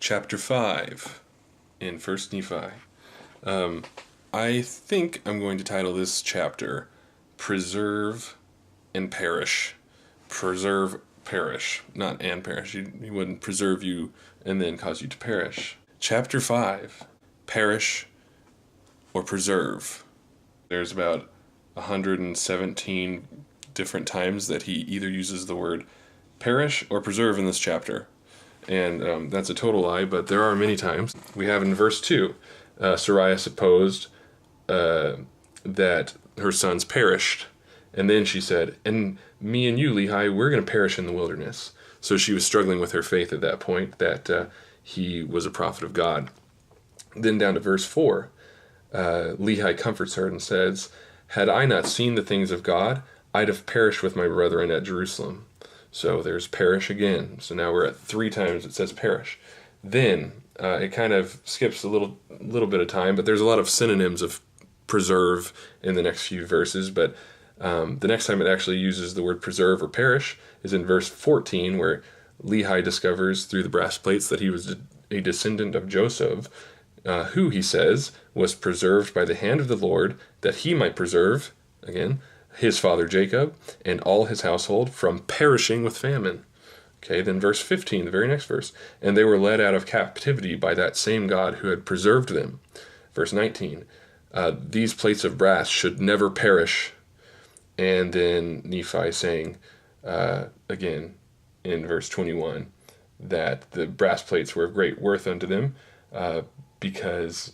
chapter 5 in 1 Nephi. I think I'm going to title this chapter Preserve and Perish. Preserve, perish. Not and perish. He wouldn't preserve you and then cause you to perish. Chapter 5, Perish or Preserve. There's about 117 different times that he either uses the word perish or preserve in this chapter. And that's a total lie, but there are many times. We have in verse 2, Sariah supposed that her sons perished. And then she said, and me and you, Lehi, we're going to perish in the wilderness. So she was struggling with her faith at that point, that he was a prophet of God. Then down to verse 4, Lehi comforts her and says, had I not seen the things of God, I'd have perished with my brethren at Jerusalem. So there's perish again. So now we're at 3 times it says perish. Then it kind of skips a little bit of time, but there's a lot of synonyms of preserve in the next few verses. But the next time it actually uses the word preserve or perish is in verse 14, where Lehi discovers through the brass plates that he was a descendant of Joseph, who, he says, was preserved by the hand of the Lord, that he might preserve, again, his father Jacob and all his household from perishing with famine. Okay, then verse 15, the very next verse, and they were led out of captivity by that same God who had preserved them. Verse 19, these plates of brass should never perish. And then Nephi saying, again, in verse 21, that the brass plates were of great worth unto them, because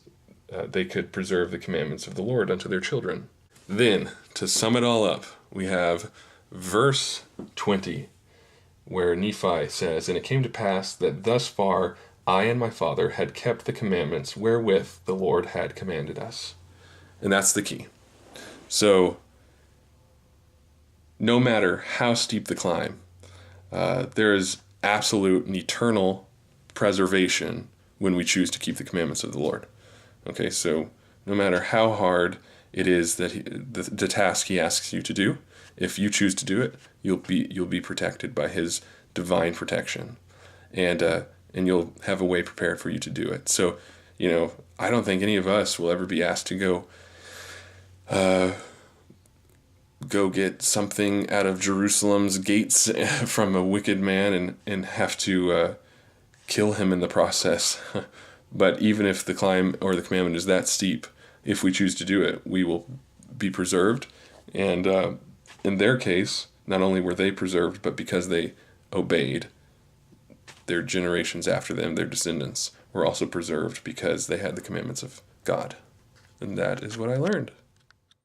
they could preserve the commandments of the Lord unto their children. Then, to sum it all up, we have verse 20, where Nephi says, and it came to pass that thus far I and my father had kept the commandments wherewith the Lord had commanded us. And that's the key. So, no matter how steep the climb, there is absolute and eternal preservation when we choose to keep the commandments of the Lord. Okay, so no matter how hard it is that the task he asks you to do, if you choose to do it, you'll be protected by his divine protection, and you'll have a way prepared for you to do it. So, I don't think any of us will ever be asked to go get something out of Jerusalem's gates from a wicked man and have to kill him in the process. But even if the climb or the commandment is that steep, if we choose to do it, we will be preserved. And in their case, not only were they preserved, but because they obeyed, their generations after them, their descendants, were also preserved because they had the commandments of God. And that is what I learned.